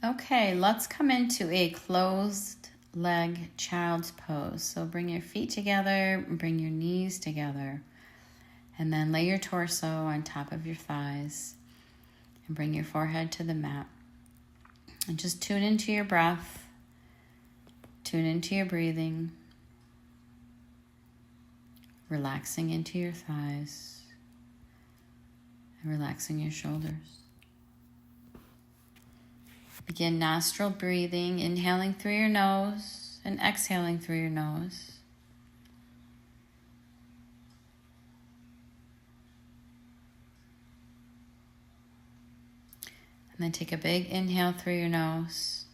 Okay, let's come into a closed leg child's pose. So bring your feet together, bring your knees together, and then lay your torso on top of your thighs and bring your forehead to the mat. And just tune into your breath, tune into your breathing, relaxing into your thighs and relaxing your shoulders. Begin nostril breathing, inhaling through your nose and exhaling through your nose. And then take a big inhale through your nose.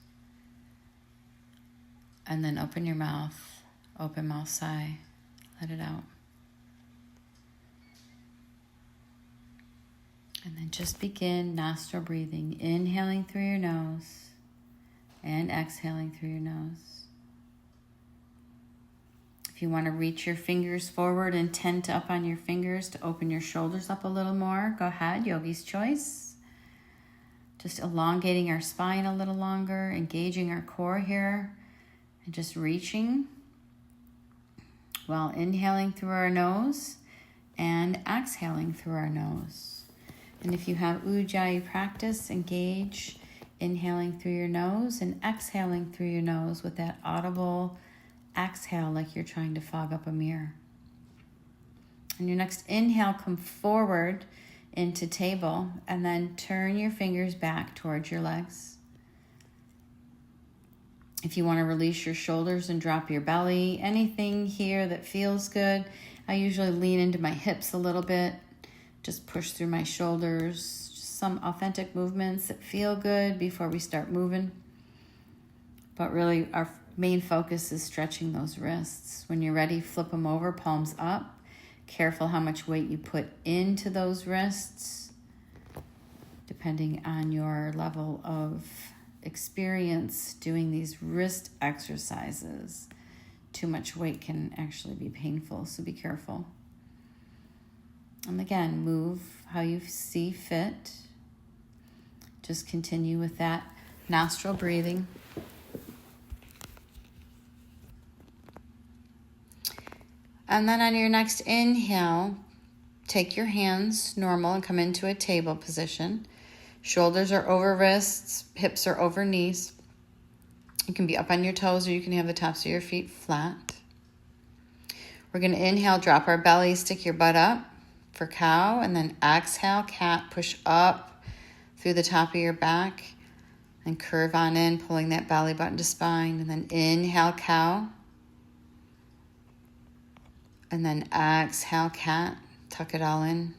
And then open your mouth, open mouth sigh, let it out. And then just begin nostril breathing, inhaling through your nose and exhaling through your nose. If you want to reach your fingers forward and tent up on your fingers to open your shoulders up a little more, go ahead, yogi's choice. Just elongating our spine a little longer, engaging our core here, and just reaching while inhaling through our nose and exhaling through our nose. And if you have Ujjayi practice, engage inhaling through your nose and exhaling through your nose with that audible exhale like you're trying to fog up a mirror. On your next inhale, come forward into table and then turn your fingers back towards your legs. If you want to release your shoulders and drop your belly, anything here that feels good. I usually lean into my hips a little bit. Just push through my shoulders, just some authentic movements that feel good before we start moving. But really our main focus is stretching those wrists. When you're ready, flip them over, palms up. Careful how much weight you put into those wrists, depending on your level of experience doing these wrist exercises. Too much weight can actually be painful, so be careful. And again, move how you see fit. Just continue with that nostril breathing. And then on your next inhale, take your hands normal and come into a table position. Shoulders are over wrists, hips are over knees. You can be up on your toes or you can have the tops of your feet flat. We're going to inhale, drop our belly, stick your butt up for cow, and then exhale, cat, push up through the top of your back and curve on in, pulling that belly button to spine. And then inhale, cow. And then exhale, cat, tuck it all in.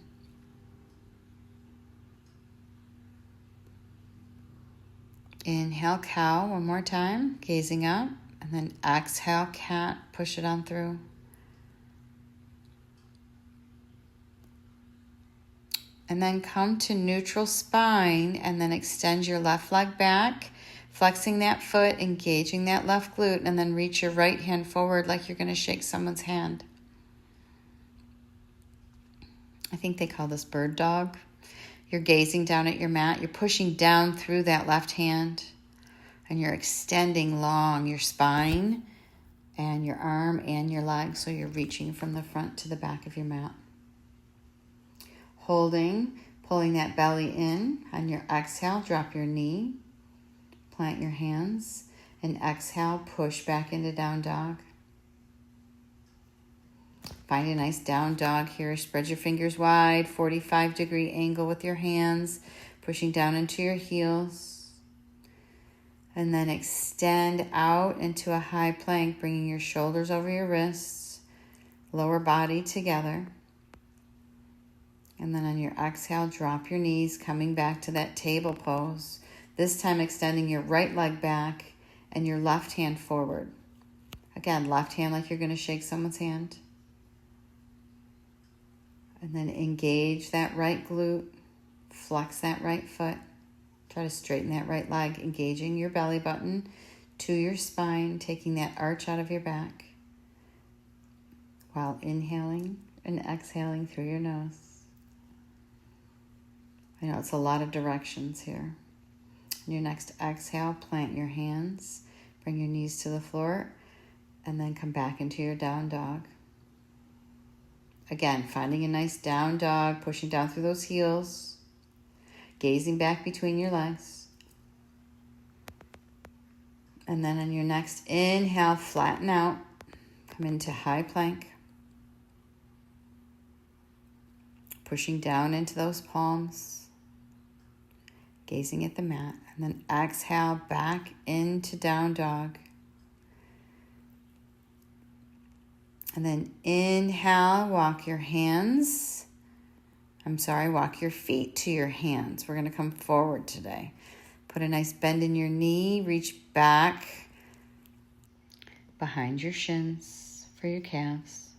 Inhale, cow, one more time, gazing up. And then exhale, cat, push it on through. And then come to neutral spine and then extend your left leg back, flexing that foot, engaging that left glute, and then reach your right hand forward like you're going to shake someone's hand. I think they call this bird dog. You're gazing down at your mat. You're pushing down through that left hand, and you're extending long your spine and your arm and your leg, so you're reaching from the front to the back of your mat. Holding, pulling that belly in. On your exhale, drop your knee, plant your hands, and exhale, push back into down dog. Find a nice down dog here. Spread your fingers wide, 45-degree angle with your hands, pushing down into your heels. And then extend out into a high plank, bringing your shoulders over your wrists, lower body together. And then on your exhale, drop your knees, coming back to that table pose. This time extending your right leg back and your left hand forward. Again, left hand like you're going to shake someone's hand. And then engage that right glute, flex that right foot. Try to straighten that right leg, engaging your belly button to your spine, taking that arch out of your back while inhaling and exhaling through your nose. I know it's a lot of directions here. On your next exhale, plant your hands, bring your knees to the floor, and then come back into your down dog. Again, finding a nice down dog, pushing down through those heels, gazing back between your legs. And then on your next inhale, flatten out, come into high plank, pushing down into those palms, gazing at the mat. And then exhale back into down dog. And then inhale, walk your feet to your hands. We're going to come forward today. Put a nice bend in your knee, reach back behind your shins for your calves.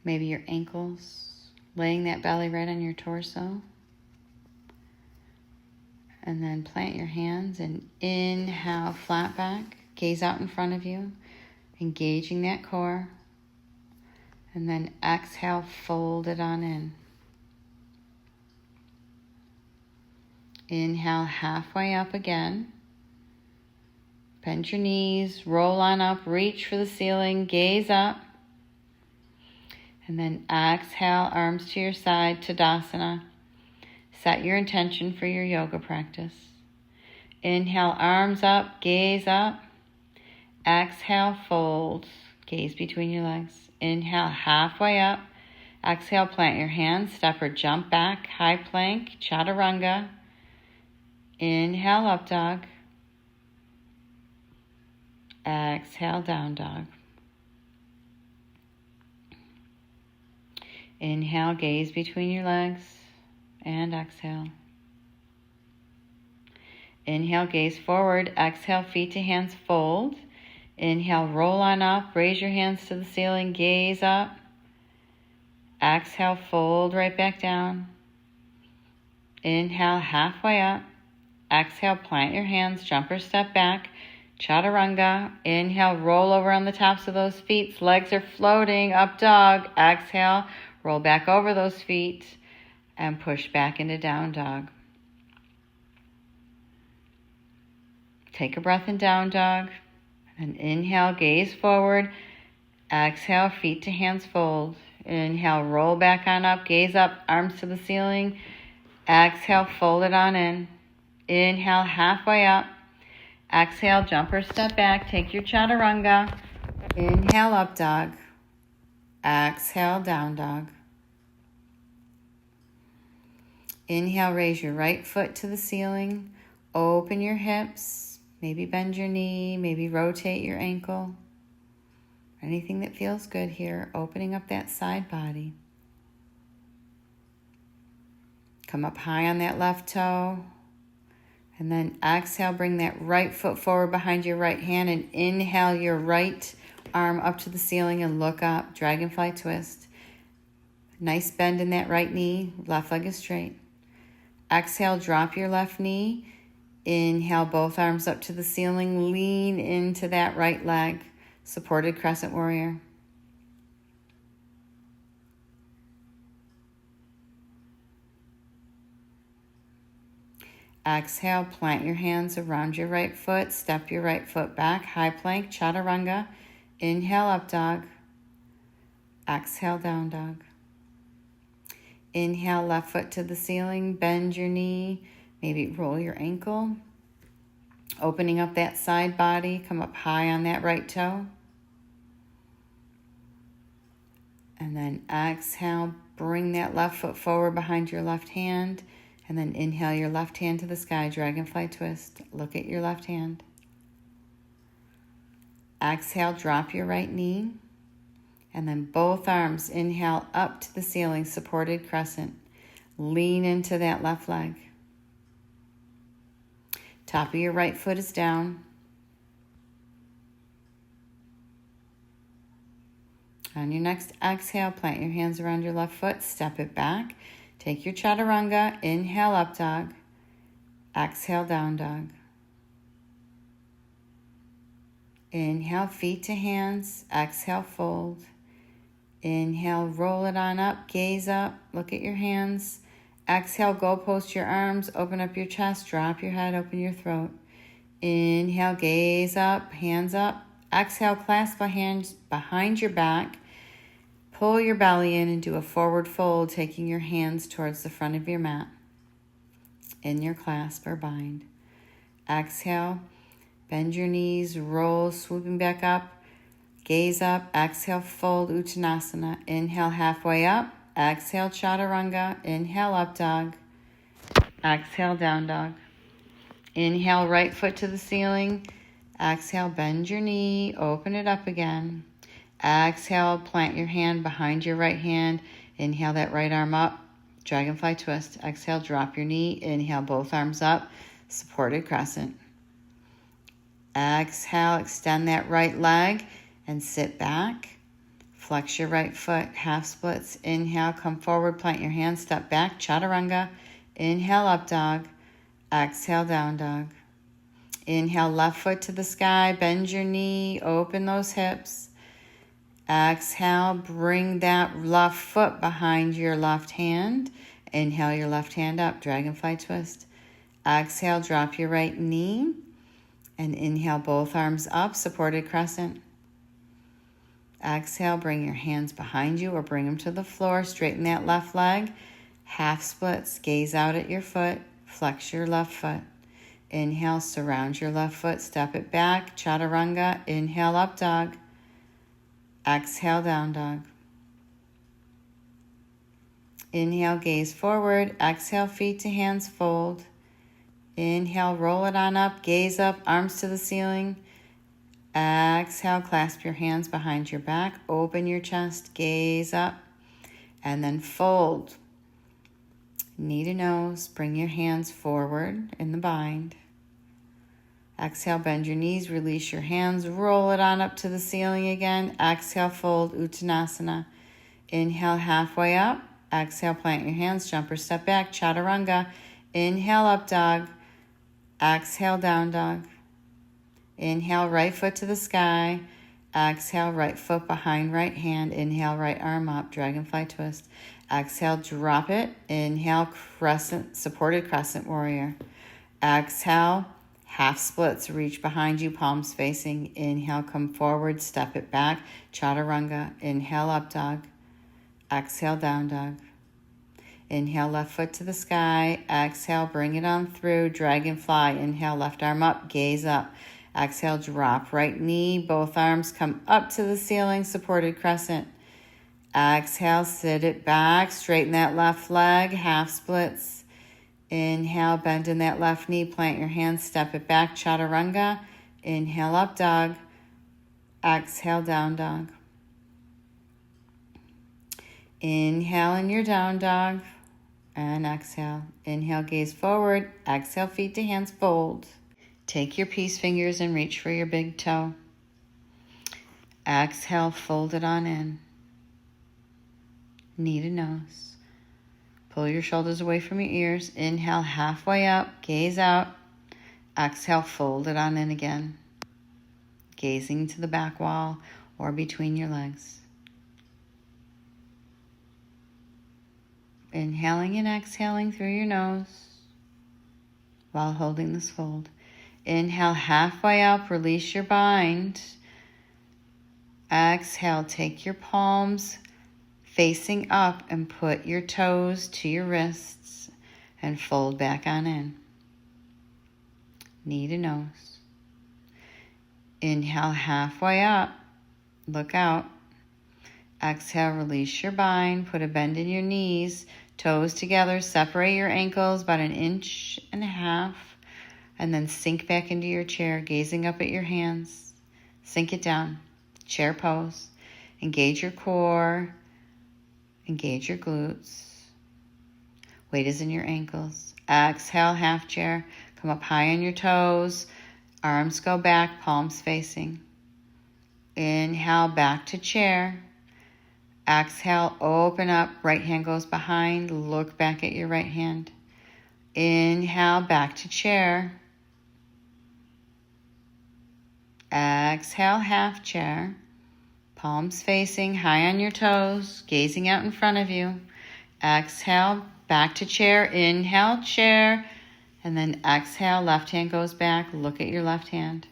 Maybe your ankles, laying that belly right on your torso. And then plant your hands and inhale, flat back, gaze out in front of you, engaging that core. And then exhale, fold it on in. Inhale, halfway up again. Bend your knees, roll on up, reach for the ceiling, gaze up. And then exhale, arms to your side, Tadasana. Set your intention for your yoga practice. Inhale, arms up, gaze up. Exhale, fold, gaze between your legs. Inhale, halfway up. Exhale, plant your hands, step or jump back, high plank, chaturanga. Inhale, up dog. Exhale, down dog. Inhale, gaze between your legs, and exhale. Inhale, gaze forward. Exhale, feet to hands, fold. Inhale, roll on up, raise your hands to the ceiling, gaze up. Exhale, fold right back down. Inhale, halfway up. Exhale, plant your hands, jump or step back, chaturanga. Inhale, roll over on the tops of those feet, legs are floating, up dog. Exhale, roll back over those feet and push back into down dog. Take a breath in down dog. And inhale, gaze forward. Exhale, feet to hands, fold. Inhale, roll back on up, gaze up, arms to the ceiling. Exhale, fold it on in. Inhale, halfway up. Exhale, jump or step back. Take your chaturanga. Inhale, up dog. Exhale, down dog. Inhale, raise your right foot to the ceiling. Open your hips. Maybe bend your knee. Maybe rotate your ankle. Anything that feels good here. Opening up that side body. Come up high on that left toe. And then exhale, bring that right foot forward behind your right hand and inhale your right arm up to the ceiling and look up. Dragonfly twist. Nice bend in that right knee. Left leg is straight. Exhale, drop your left knee. Inhale, both arms up to the ceiling. Lean into that right leg. Supported crescent warrior. Exhale, plant your hands around your right foot. Step your right foot back. High plank, chaturanga. Inhale, up dog. Exhale, down dog. Inhale, left foot to the ceiling. Bend your knee. Maybe roll your ankle. Opening up that side body. Come up high on that right toe. And then exhale, bring that left foot forward behind your left hand. And then inhale your left hand to the sky, dragonfly twist. Look at your left hand. Exhale, drop your right knee. And then both arms, inhale up to the ceiling, supported crescent. Lean into that left leg. Top of your right foot is down. On your next exhale, plant your hands around your left foot, step it back. Take your chaturanga, inhale up dog, exhale down dog. Inhale, feet to hands, exhale, fold. Inhale, roll it on up, gaze up, look at your hands. Exhale, go post your arms, open up your chest, drop your head, open your throat. Inhale, gaze up, hands up. Exhale, clasp my hands behind your back. Pull your belly in and do a forward fold, taking your hands towards the front of your mat in your clasp or bind. Exhale, bend your knees, roll, swooping back up. Gaze up, exhale, fold, Uttanasana. Inhale, halfway up. Exhale, Chaturanga. Inhale, up dog. Exhale, down dog. Inhale, right foot to the ceiling. Exhale, bend your knee, open it up again. Exhale, plant your hand behind your right hand. Inhale that right arm up, dragonfly twist. Exhale, drop your knee. Inhale, both arms up, supported crescent. Exhale, extend that right leg and sit back. Flex your right foot, half splits. Inhale, come forward, plant your hand, step back, Chaturanga. Inhale, up dog. Exhale, down dog. Inhale, left foot to the sky, bend your knee, open those hips. Exhale, bring that left foot behind your left hand. Inhale your left hand up, dragonfly twist. Exhale, drop your right knee. And inhale, both arms up, supported crescent. Exhale, bring your hands behind you or bring them to the floor. Straighten that left leg. Half splits, gaze out at your foot. Flex your left foot. Inhale, surround your left foot, step it back, Chaturanga. Inhale, up dog. Exhale, down dog. Inhale, gaze forward. Exhale, feet to hands, fold. Inhale, roll it on up, gaze up, arms to the ceiling. Exhale, clasp your hands behind your back, open your chest, gaze up, and then fold. Knee to nose, bring your hands forward in the bind. Exhale, bend your knees, release your hands, roll it on up to the ceiling again. Exhale, fold, Uttanasana. Inhale, halfway up. Exhale, plant your hands, jump or step back, Chaturanga. Inhale, up dog. Exhale, down dog. Inhale, right foot to the sky. Exhale, right foot behind right hand. Inhale, right arm up, dragonfly twist. Exhale, drop it. Inhale, crescent, supported crescent warrior. Exhale, half splits, reach behind you, palms facing. Inhale, come forward, step it back, Chaturanga. Inhale, up dog. Exhale, down dog. Inhale, left foot to the sky. Exhale, bring it on through, dragonfly. Inhale, left arm up, gaze up. Exhale, drop right knee, both arms come up to the ceiling, supported crescent. Exhale, sit it back, straighten that left leg, half splits. Inhale, bend in that left knee, plant your hands, step it back, Chaturanga. Inhale, up dog. Exhale, down dog. Inhale in your down dog. And exhale. Inhale, gaze forward. Exhale, feet to hands, fold. Take your peace fingers and reach for your big toe. Exhale, fold it on in. Knee to nose. Pull your shoulders away from your ears. Inhale, halfway up, gaze out. Exhale, fold it on in again. Gazing to the back wall or between your legs. Inhaling and exhaling through your nose while holding this fold. Inhale, halfway up, release your bind. Exhale, take your palms facing up and put your toes to your wrists and fold back on in. Knee to nose. Inhale, halfway up, look out. Exhale, release your bind, put a bend in your knees, toes together, separate your ankles about 1.5 inches, and then sink back into your chair, gazing up at your hands. Sink it down, chair pose. Engage your core, engage your glutes. Weight is in your ankles. Exhale, half chair, come up high on your toes, arms go back, palms facing. Inhale, back to chair. Exhale, open up, right hand goes behind, look back at your right hand. Inhale, back to chair. Exhale, half chair. Palms facing, high on your toes, gazing out in front of you. Exhale, Back to chair. Inhale, chair. And then exhale, left hand goes back. Look at your left hand.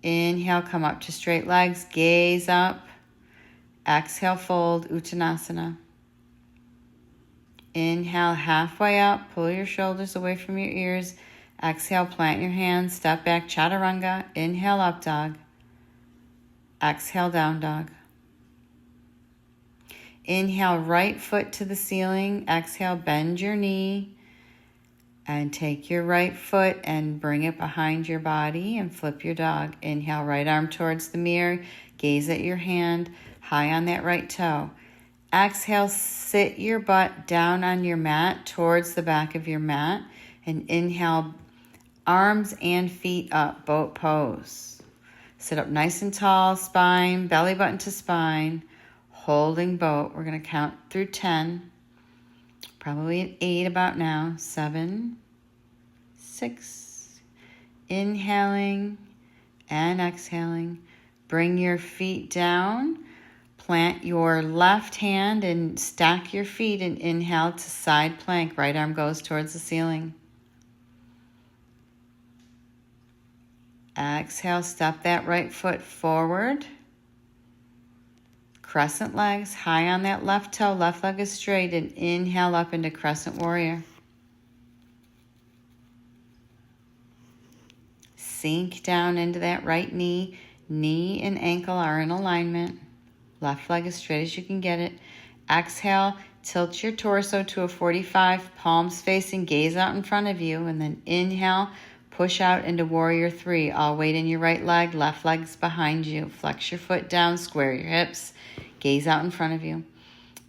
Inhale, come up to straight legs. Gaze up. Exhale, fold, Uttanasana. Inhale, halfway up. Pull your shoulders away from your ears. Exhale, plant your hands. Step back, Chaturanga. Inhale, up dog. Exhale, down dog. Inhale, right foot to the ceiling. Exhale, bend your knee. And take your right foot and bring it behind your body and flip your dog. Inhale, right arm towards the mirror. Gaze at your hand, high on that right toe. Exhale, sit your butt down on your mat towards the back of your mat. And inhale, arms and feet up, boat pose. Sit up nice and tall, spine, belly button to spine. Holding boat. We're going to count through 10. Probably at 8 about now. 7, 6. Inhaling and exhaling. Bring your feet down. Plant your left hand and stack your feet and inhale to side plank. Right arm goes towards the ceiling. Exhale, step that right foot forward. Crescent legs, high on that left toe, left leg is straight, and inhale up into Crescent Warrior. Sink down into that right knee. Knee and ankle are in alignment. Left leg as straight as you can get it. Exhale, tilt your torso to a 45, palms facing, gaze out in front of you, and then inhale, push out into Warrior 3. All weight in your right leg, left leg's behind you. Flex your foot down, square your hips. Gaze out in front of you.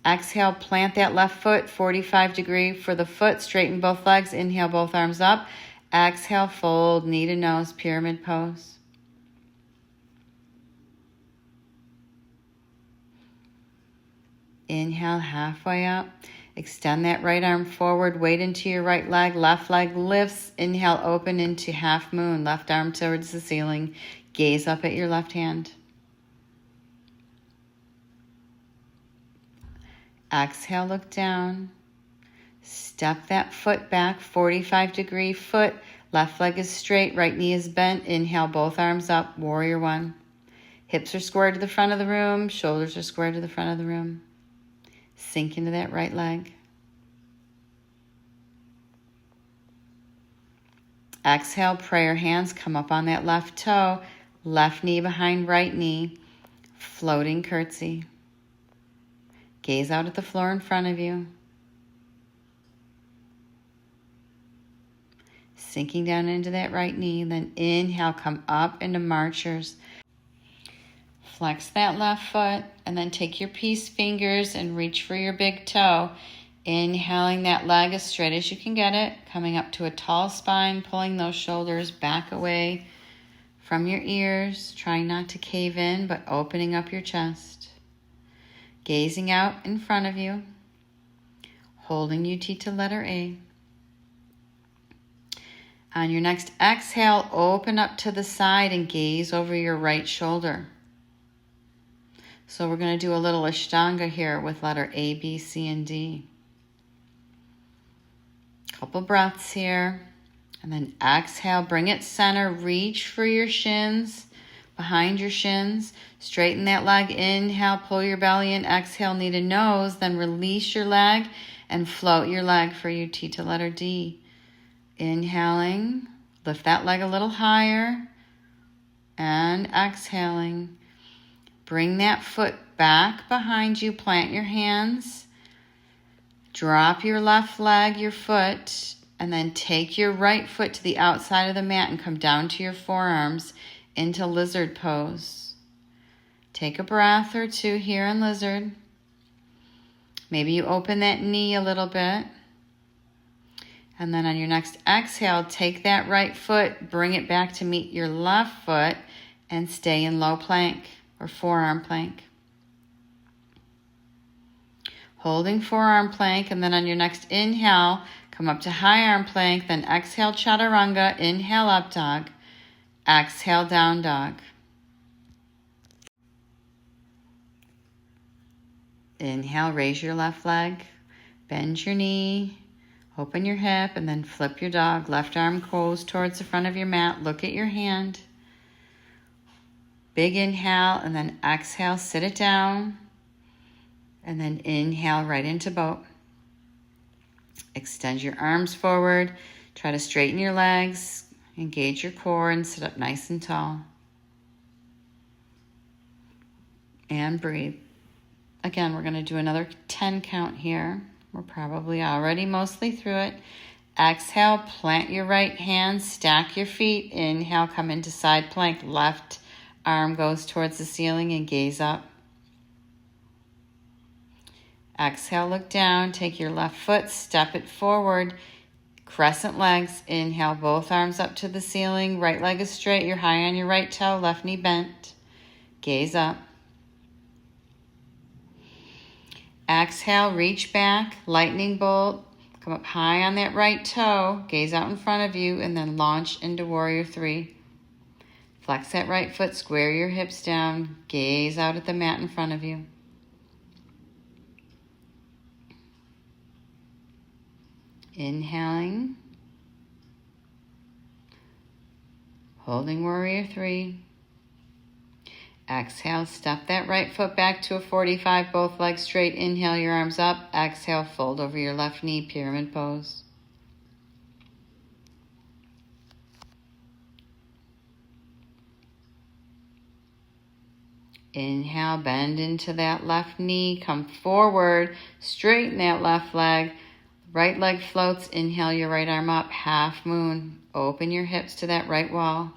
Exhale, plant that left foot, 45 degree for the foot. Straighten both legs. Inhale, both arms up. Exhale, fold, knee to nose, pyramid pose. Inhale, halfway up. Extend that right arm forward. Weight into your right leg. Left leg lifts. Inhale, open into half moon. Left arm towards the ceiling. Gaze up at your left hand. Exhale, look down. Step that foot back, 45 degree foot. Left leg is straight, right knee is bent. Inhale, both arms up, Warrior 1. Hips are square to the front of the room. Shoulders are square to the front of the room. Sink into that right leg. Exhale, prayer hands, come up on that left toe. Left knee behind right knee. Floating curtsy. Gaze out at the floor in front of you. Sinking down into that right knee. Then inhale, come up into marchers. Flex that left foot and then take your peace fingers and reach for your big toe. Inhaling that leg as straight as you can get it. Coming up to a tall spine, pulling those shoulders back away from your ears. Trying not to cave in, but opening up your chest. Gazing out in front of you, holding UT to letter A. On your next exhale, open up to the side and gaze over your right shoulder. So we're going to do a little Ashtanga here with letter A, B, C, and D. Couple breaths here. And then exhale, bring it center, reach for your shins. Behind your shins, straighten that leg. Inhale, pull your belly in. Exhale, knee to nose. Then release your leg and float your leg for UT to letter D. Inhaling, lift that leg a little higher. And exhaling, bring that foot back behind you. Plant your hands. Drop your left leg, your foot, and then take your right foot to the outside of the mat and come down to your forearms into lizard pose. Take a breath or two here in lizard. Maybe you open that knee a little bit. And then on your next exhale, take that right foot, bring it back to meet your left foot, and stay in low plank or forearm plank. Holding forearm plank, and then on your next inhale, come up to high arm plank, then exhale Chaturanga, inhale up dog. Exhale, down dog. Inhale, raise your left leg, bend your knee, open your hip, and then flip your dog. Left arm goes towards the front of your mat. Look at your hand. Big inhale, and then exhale, sit it down. And then inhale right into boat. Extend your arms forward. Try to straighten your legs, engage your core, and sit up nice and tall. And breathe. Again, we're going to do another 10 count here. We're probably already mostly through it. Exhale, plant your right hand, stack your feet. Inhale, come into side plank. Left arm goes towards the ceiling and gaze up. Exhale, look down. Take your left foot, step it forward. Crescent legs. Inhale, both arms up to the ceiling. Right leg is straight. You're high on your right toe. Left knee bent. Gaze up. Exhale, reach back, lightning bolt, come up high on that right toe, gaze out in front of you, and then launch into warrior three. Flex that right foot, square your hips down, gaze out at the mat in front of you. Inhaling, holding warrior three. Exhale, step that right foot back to a 45, both legs straight. Inhale, your arms up. Exhale, fold over your left knee, pyramid pose. Inhale, bend into that left knee, come forward, straighten that left leg. Right leg floats. Inhale, your right arm up, half moon. Open your hips to that right wall.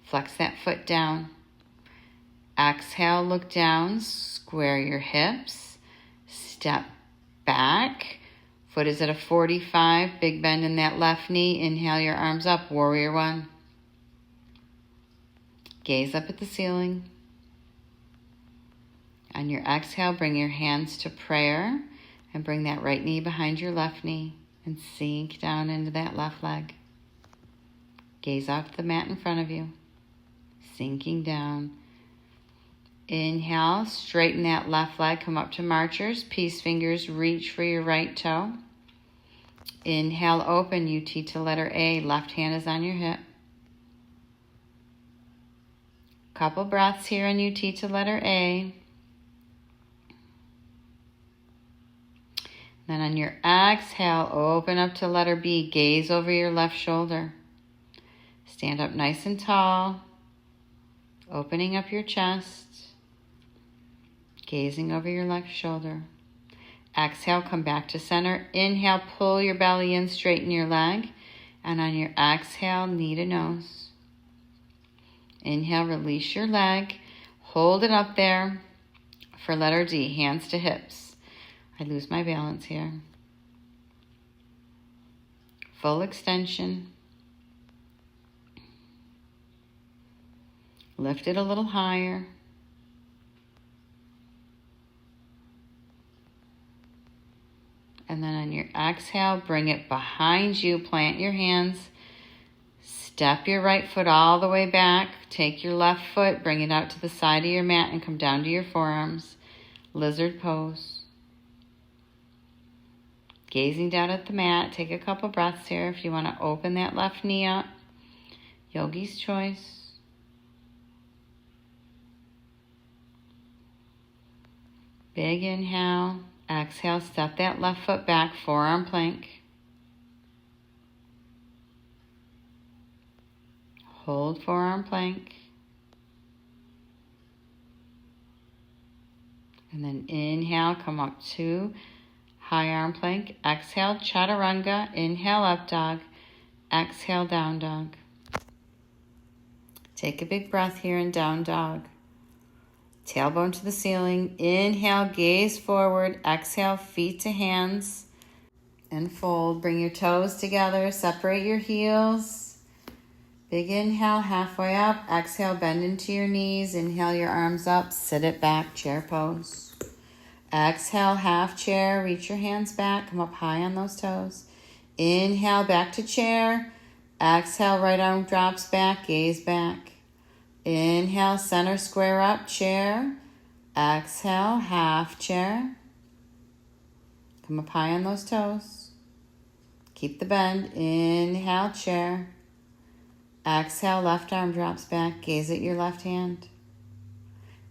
Flex that foot down. Exhale, look down, square your hips, step back. Foot is at a 45, big bend in that left knee. Inhale, your arms up, warrior one. Gaze up at the ceiling. On your exhale, bring your hands to prayer and bring that right knee behind your left knee and sink down into that left leg. Gaze off the mat in front of you, sinking down. Inhale, straighten that left leg, come up to marchers. Peace fingers, reach for your right toe. Inhale, open, UT to letter A. Left hand is on your hip. Couple breaths here in UT to letter A. Then on your exhale, open up to letter B. Gaze over your left shoulder. Stand up nice and tall, opening up your chest. Gazing over your left shoulder. Exhale, come back to center. Inhale, pull your belly in, straighten your leg. And on your exhale, knee to nose. Inhale, release your leg. Hold it up there for letter D, hands to hips. I lose my balance here. Full extension. Lift it a little higher. And then on your exhale, bring it behind you. Plant your hands. Step your right foot all the way back. Take your left foot, bring it out to the side of your mat and come down to your forearms. Lizard pose. Gazing down at the mat. Take a couple breaths here if you want to open that left knee up. Yogi's choice. Big inhale. Exhale, step that left foot back, forearm plank. Hold forearm plank. And then inhale, come up to high arm plank. Exhale, chaturanga. Inhale, up dog. Exhale, down dog. Take a big breath here in down dog. Tailbone to the ceiling. Inhale, gaze forward. Exhale, feet to hands. And fold. Bring your toes together. Separate your heels. Big inhale, halfway up. Exhale, bend into your knees. Inhale, your arms up. Sit it back, chair pose. Exhale, half chair. Reach your hands back. Come up high on those toes. Inhale, back to chair. Exhale, right arm drops back. Gaze back. Inhale, center square up, chair. Exhale, half chair. Come up high on those toes. Keep the bend. Inhale, chair. Exhale, left arm drops back. Gaze at your left hand.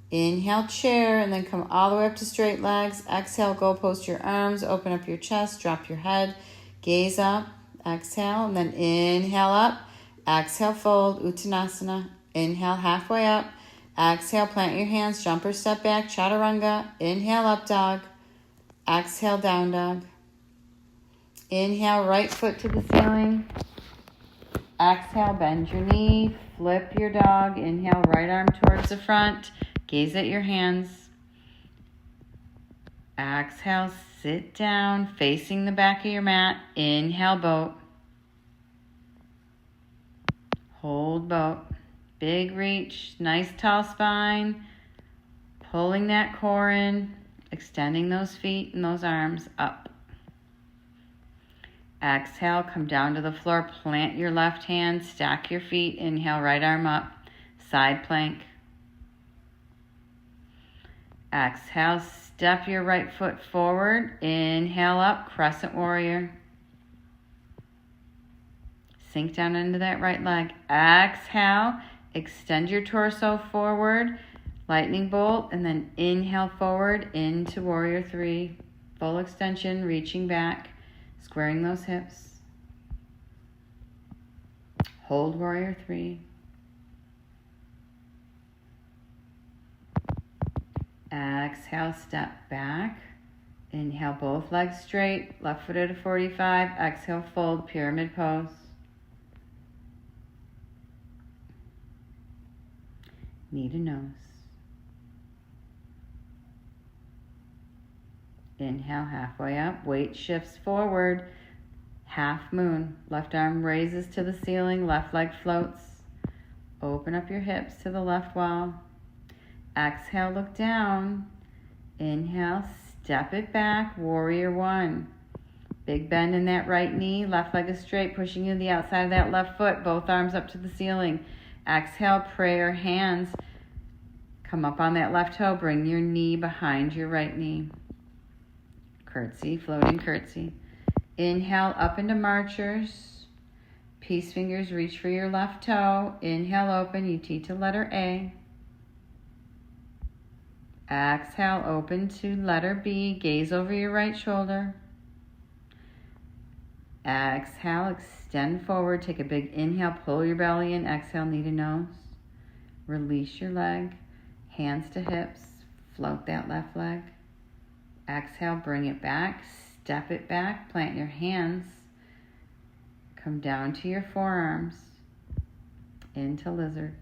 Inhale, chair, and then come all the way up to straight legs. Exhale, go post your arms, open up your chest, drop your head, gaze up. Exhale, and then inhale up. Exhale, fold, Uttanasana. Inhale, halfway up. Exhale, plant your hands, jump or step back, Chaturanga. Inhale, up dog. Exhale, down dog. Inhale, right foot to the ceiling. Exhale, bend your knee, flip your dog. Inhale, right arm towards the front. Gaze at your hands. Exhale, sit down, facing the back of your mat. Inhale, boat. Hold boat. Big reach, nice tall spine. Pulling that core in, extending those feet and those arms up. Exhale, come down to the floor, plant your left hand, stack your feet. Inhale, right arm up, side plank. Exhale, step your right foot forward. Inhale up, crescent warrior. Sink down into that right leg. Exhale, extend your torso forward, lightning bolt, and then inhale forward into warrior three. Full extension, reaching back, squaring those hips. Hold warrior three. Exhale, step back. Inhale, both legs straight, left foot at a 45. Exhale, fold, pyramid pose. Knee to nose. Inhale, halfway up, weight shifts forward. Half moon, left arm raises to the ceiling, left leg floats. Open up your hips to the left wall. Exhale, look down. Inhale, step it back, warrior one. Big bend in that right knee, left leg is straight, pushing in the outside of that left foot, both arms up to the ceiling. Exhale, prayer hands. Come up on that left toe, bring your knee behind your right knee. Curtsy, floating curtsy. Inhale, up into marchers. Peace fingers, reach for your left toe. Inhale, open, UT to letter A. Exhale, open to letter B. Gaze over your right shoulder. Exhale, extend forward. Take a big inhale, pull your belly in. Exhale, knee to nose. Release your leg. Hands to hips. Float that left leg. Exhale, bring it back. Step it back. Plant your hands. Come down to your forearms. Into lizard.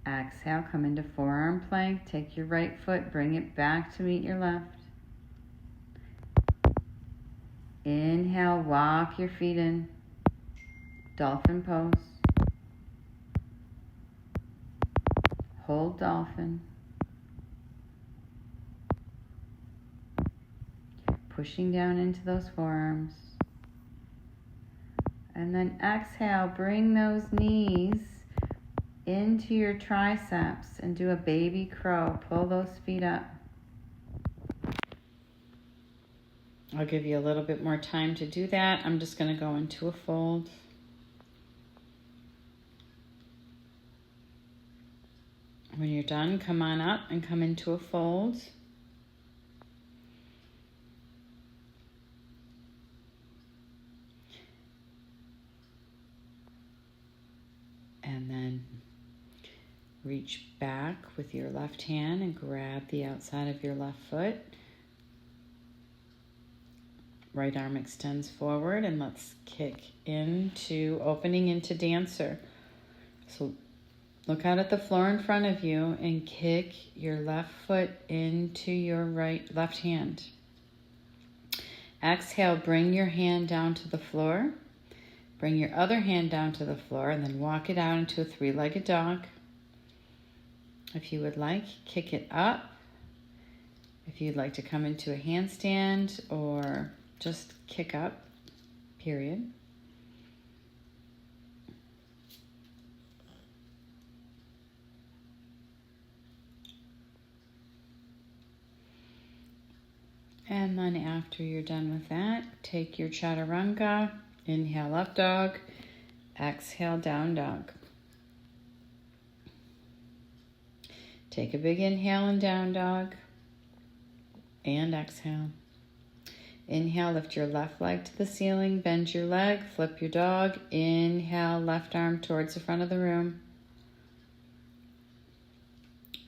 Exhale, come into forearm plank. Take your right foot, bring it back to meet your left. Inhale, walk your feet in. Dolphin pose. Hold dolphin. Pushing down into those forearms. And then exhale, bring those knees into your triceps and do a baby crow. Pull those feet up. I'll give you a little bit more time to do that. I'm just going to go into a fold. When you're done, come on up and come into a fold. And then reach back with your left hand and grab the outside of your left foot. Right arm extends forward, and let's kick into opening into dancer. So look out at the floor in front of you and kick your left foot into your left hand. Exhale, bring your hand down to the floor. Bring your other hand down to the floor and then walk it out into a three-legged dog. If you would like, kick it up. If you'd like to come into a handstand or just kick up, period. And then after you're done with that, take your chaturanga, inhale up dog, exhale down dog. Take a big inhale in down dog and exhale. Inhale, lift your left leg to the ceiling, bend your leg, flip your dog. Inhale, left arm towards the front of the room.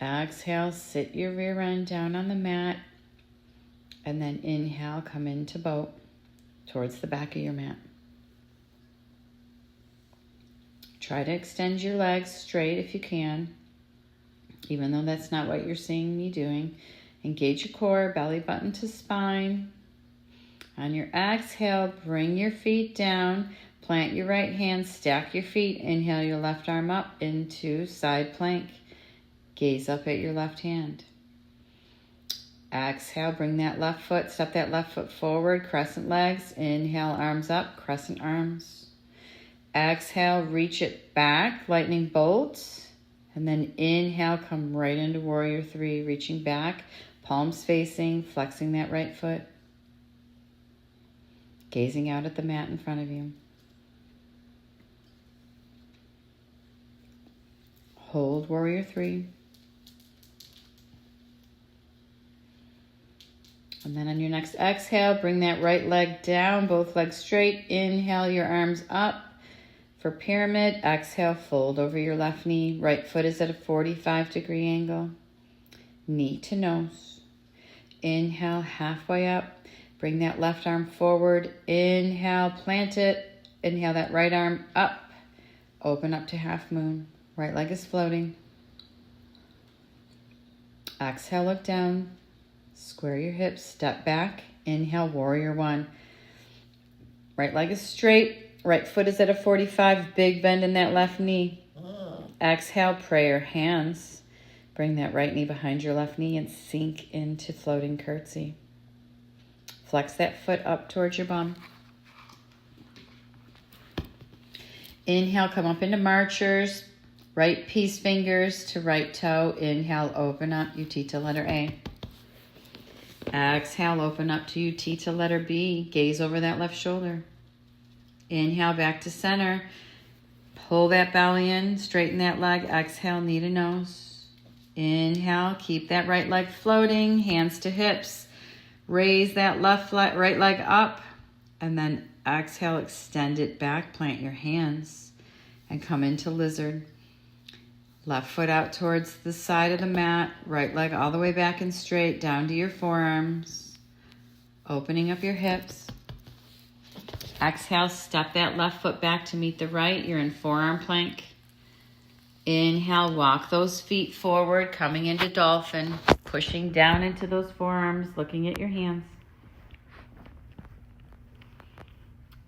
Exhale, sit your rear end down on the mat. And then inhale, come into boat towards the back of your mat. Try to extend your legs straight if you can, even though that's not what you're seeing me doing. Engage your core, belly button to spine. On your exhale, bring your feet down, plant your right hand, stack your feet. Inhale your left arm up into side plank. Gaze up at your left hand. Exhale, bring that left foot, step that left foot forward, crescent legs. Inhale, arms up, crescent arms. Exhale, reach it back, lightning bolt. And then inhale, come right into warrior three, reaching back, palms facing, flexing that right foot. Gazing out at the mat in front of you. Hold warrior three. And then on your next exhale, bring that right leg down, both legs straight. Inhale your arms up for pyramid. Exhale, fold over your left knee. Right foot is at a 45-degree angle. Knee to nose. Inhale, halfway up. Bring that left arm forward. Inhale, plant it. Inhale that right arm up. Open up to half moon. Right leg is floating. Exhale, look down. Square your hips, step back. Inhale, warrior one. Right leg is straight. Right foot is at a 45. Big bend in that left knee. Exhale, prayer hands. Bring that right knee behind your left knee and sink into floating curtsy. Flex that foot up towards your bum. Inhale, come up into marchers. Right peace fingers to right toe. Inhale, open up, UT to letter A. Exhale, open up to UT to letter B. Gaze over that left shoulder. Inhale, back to center. Pull that belly in, straighten that leg. Exhale, knee to nose. Inhale, keep that right leg floating, hands to hips. Raise that right leg up. And then exhale, extend it back. Plant your hands and come into lizard. Left foot out towards the side of the mat. Right leg all the way back and straight down to your forearms. Opening up your hips. Exhale, step that left foot back to meet the right. You're in forearm plank. Inhale, walk those feet forward, coming into dolphin. Pushing down into those forearms, looking at your hands.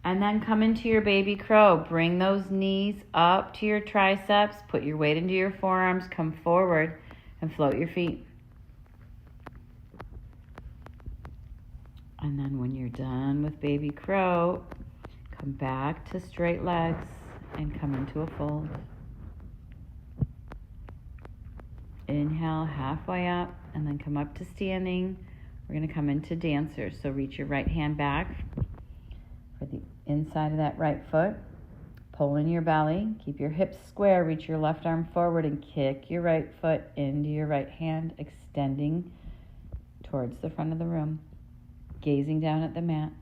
And then come into your baby crow. Bring those knees up to your triceps. Put your weight into your forearms. Come forward and float your feet. And then when you're done with baby crow, come back to straight legs and come into a fold. Inhale, halfway up, and then come up to standing. We're going to come into dancer. So reach your right hand back for the inside of that right foot. Pull in your belly. Keep your hips square. Reach your left arm forward and kick your right foot into your right hand, extending towards the front of the room. Gazing down at the mat.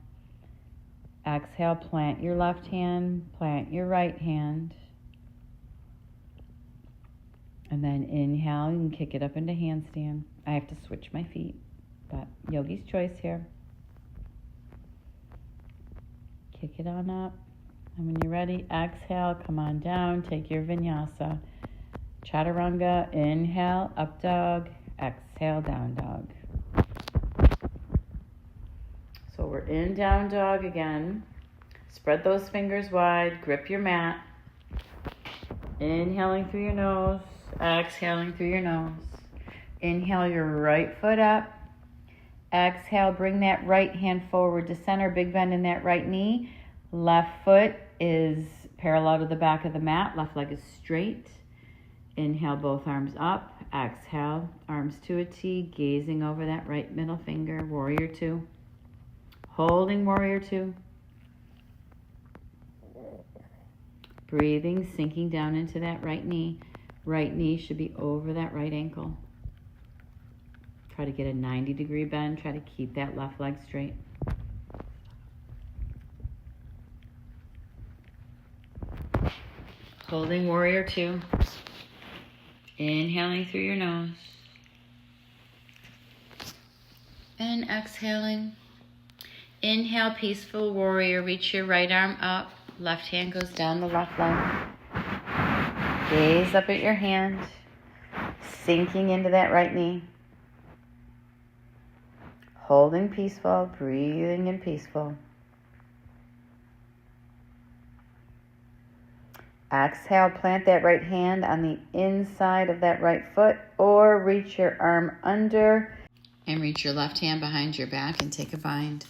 Exhale, plant your left hand, plant your right hand. And then inhale, you can kick it up into handstand. I have to switch my feet, but yogi's choice here. Kick it on up. And when you're ready, exhale, come on down, take your vinyasa. Chaturanga, inhale, up dog, exhale, down dog. So we're in down dog again. Spread those fingers wide, grip your mat. Inhaling through your nose, exhaling through your nose. Inhale your right foot up. Exhale, bring that right hand forward to center, big bend in that right knee. Left foot is parallel to the back of the mat. Left leg is straight. Inhale, both arms up. Exhale, arms to a T, gazing over that right middle finger, warrior two. Holding warrior two. Breathing, sinking down into that right knee. Right knee should be over that right ankle. Try to get a 90-degree bend. Try to keep that left leg straight. Holding warrior two. Inhaling through your nose. And exhaling. Inhale, peaceful warrior. Reach your right arm up. Left hand goes down the left leg. Gaze up at your hand. Sinking into that right knee. Holding peaceful, breathing in peaceful. Exhale, plant that right hand on the inside of that right foot or reach your arm under and reach your left hand behind your back and take a bind.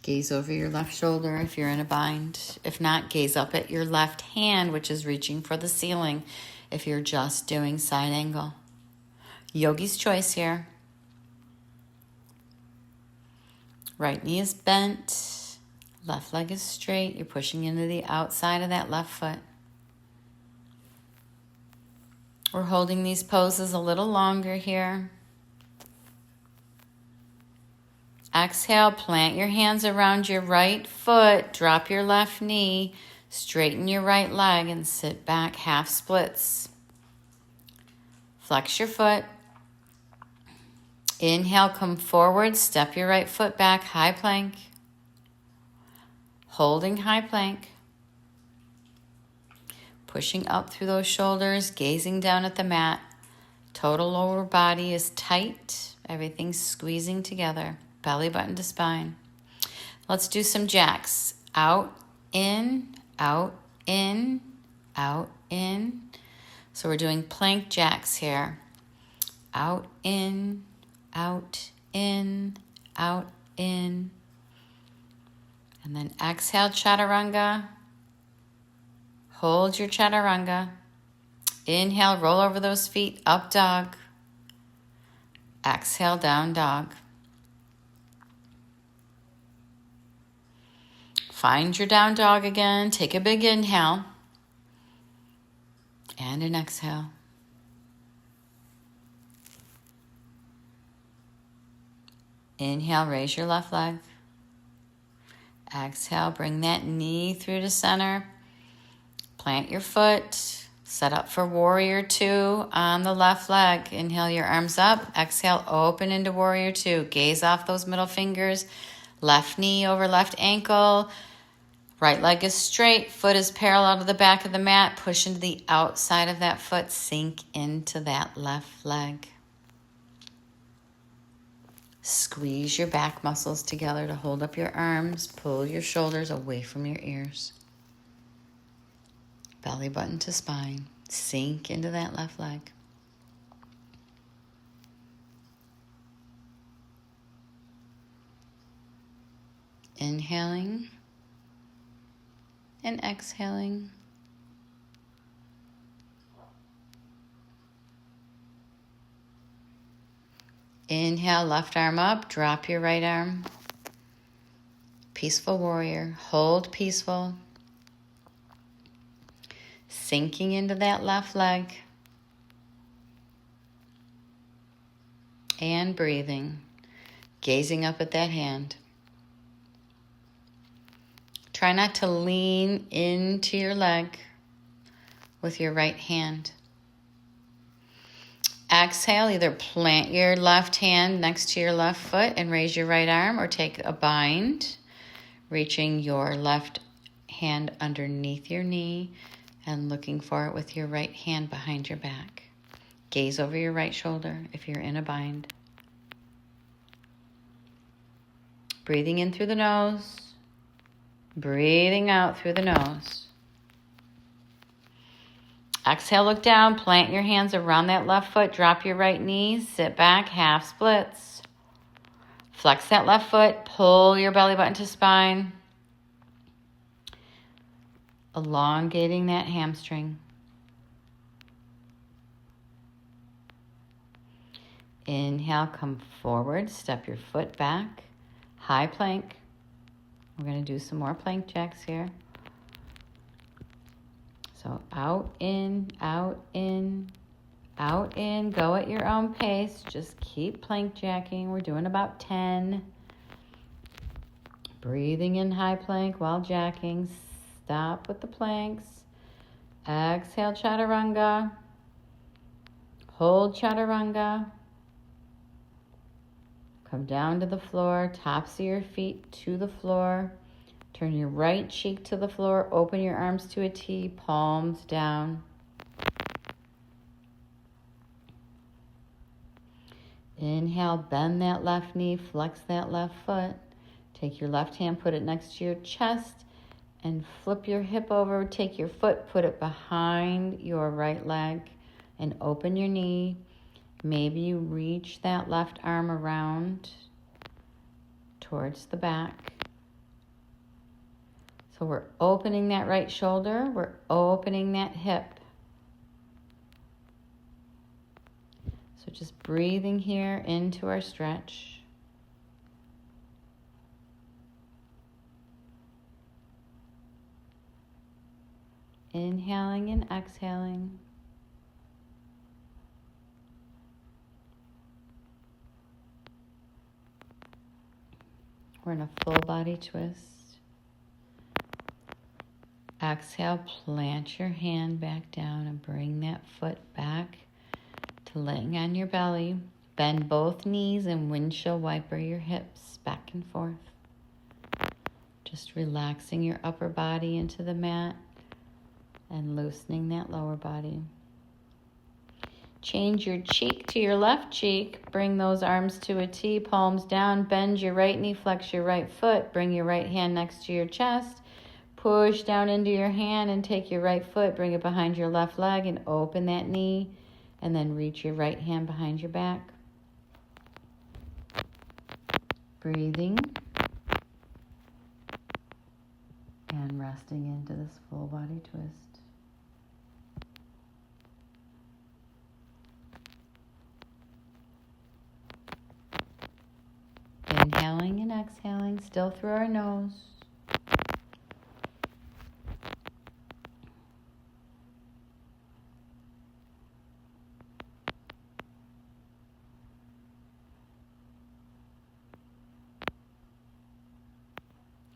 Gaze over your left shoulder if you're in a bind. If not, gaze up at your left hand, which is reaching for the ceiling if you're just doing side angle. Yogi's choice here. Right knee is bent. Left leg is straight. You're pushing into the outside of that left foot. We're holding these poses a little longer here. Exhale, plant your hands around your right foot, drop your left knee, straighten your right leg, and sit back, half splits. Flex your foot. Inhale, come forward, step your right foot back, high plank. Holding high plank. Pushing up through those shoulders, gazing down at the mat. Total lower body is tight. Everything's squeezing together. Belly button to spine. Let's do some jacks. Out, in, out, in, out, in. So we're doing plank jacks here. Out, in, out, in, out, in. And then exhale, chaturanga. Hold your chaturanga. Inhale, roll over those feet, up dog. Exhale, down dog. Find your down dog again. Take a big inhale. And an exhale. Inhale, raise your left leg. Exhale, bring that knee through to center. Plant your foot. Set up for warrior two on the left leg. Inhale your arms up. Exhale, open into warrior two. Gaze off those middle fingers. Left knee over left ankle. Right leg is straight. Foot is parallel to the back of the mat. Push into the outside of that foot. Sink into that left leg. Squeeze your back muscles together to hold up your arms. Pull your shoulders away from your ears. Belly button to spine. Sink into that left leg. Inhaling and exhaling. Inhale, left arm up, drop your right arm. Peaceful warrior, hold peaceful. Sinking into that left leg. And breathing, gazing up at that hand. Try not to lean into your leg with your right hand. Exhale, either plant your left hand next to your left foot and raise your right arm, or take a bind, reaching your left hand underneath your knee and looking for it with your right hand behind your back. Gaze over your right shoulder if you're in a bind. Breathing in through the nose, breathing out through the nose. Exhale, look down, plant your hands around that left foot, drop your right knee, sit back, half splits. Flex that left foot, pull your belly button to spine. Elongating that hamstring. Inhale, come forward, step your foot back, high plank. We're going to do some more plank jacks here. So out, in, out, in, out, in. Go at your own pace. Just keep plank jacking. We're doing about 10. Breathing in high plank while jacking. Stop with the planks. Exhale, chaturanga. Hold chaturanga. Come down to the floor, tops of your feet to the floor. Turn your right cheek to the floor. Open your arms to a T, palms down. Inhale, bend that left knee, flex that left foot. Take your left hand, put it next to your chest, and flip your hip over. Take your foot, put it behind your right leg, and open your knee. Maybe you reach that left arm around towards the back. So we're opening that right shoulder. We're opening that hip. So just breathing here into our stretch. Inhaling and exhaling. We're in a full body twist. Exhale, plant your hand back down and bring that foot back to laying on your belly. Bend both knees and windshield wiper your hips back and forth. Just relaxing your upper body into the mat and loosening that lower body. Change your cheek to your left cheek. Bring those arms to a T, palms down. Bend your right knee, flex your right foot. Bring your right hand next to your chest. Push down into your hand and take your right foot. Bring it behind your left leg and open that knee. And then reach your right hand behind your back. Breathing. And resting into this full body twist. Inhaling and exhaling, still through our nose.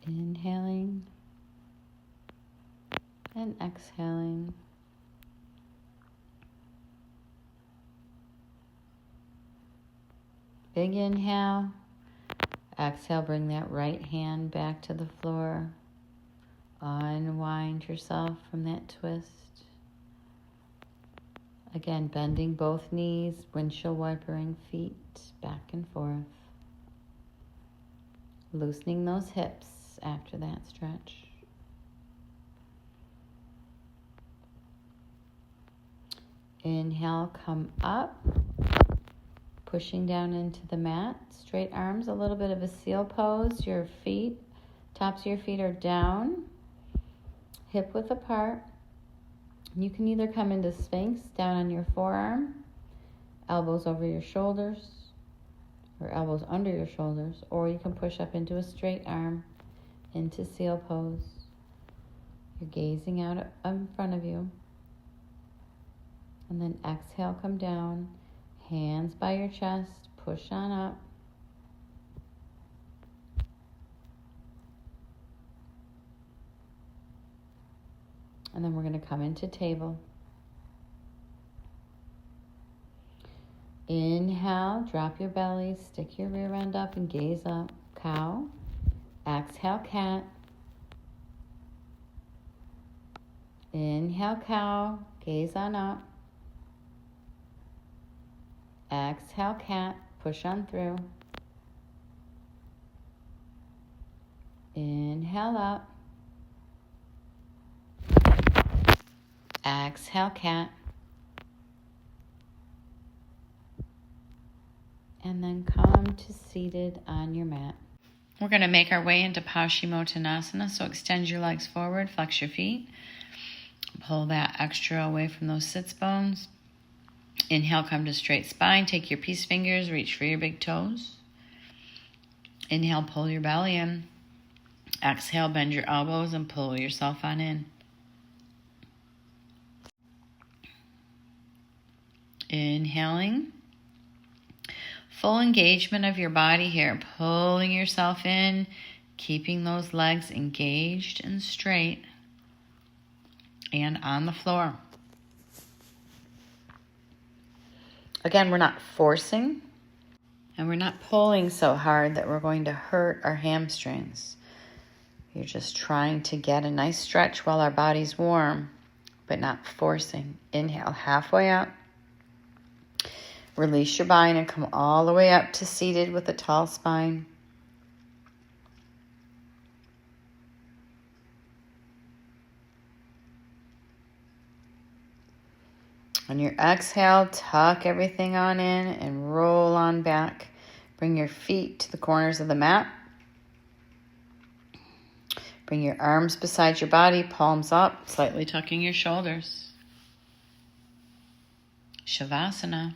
Inhaling and exhaling. Big inhale. Exhale, bring that right hand back to the floor. Unwind yourself from that twist. Again, bending both knees, windshield wipering feet back and forth. Loosening those hips after that stretch. Inhale, come up. Pushing down into the mat, straight arms, a little bit of a seal pose. Your feet, tops of your feet are down, hip width apart. You can either come into Sphinx, down on your forearm, elbows over your shoulders, or elbows under your shoulders, or you can push up into a straight arm, into seal pose. You're gazing out in front of you. And then exhale, come down. Hands by your chest, push on up. And then we're going to come into table. Inhale, drop your belly, stick your rear end up and gaze up. Cow. Exhale, cat. Inhale, cow, gaze on up. Exhale, cat, push on through. Inhale up. Exhale, cat. And then come to seated on your mat. We're going to make our way into Paschimottanasana. So extend your legs forward, flex your feet. Pull that extra away from those sits bones. Inhale, come to straight spine. Take your peace fingers, reach for your big toes. Inhale, pull your belly in. Exhale, bend your elbows and pull yourself on in. Inhaling. Full engagement of your body here. Pulling yourself in, keeping those legs engaged and straight and on the floor. Again, we're not forcing and we're not pulling so hard that we're going to hurt our hamstrings. You're just trying to get a nice stretch while our body's warm, but not forcing. Inhale, halfway up. Release your spine and come all the way up to seated with a tall spine. On your exhale, tuck everything on in and roll on back. Bring your feet to the corners of the mat. Bring your arms beside your body, palms up, slightly tucking your shoulders. Shavasana.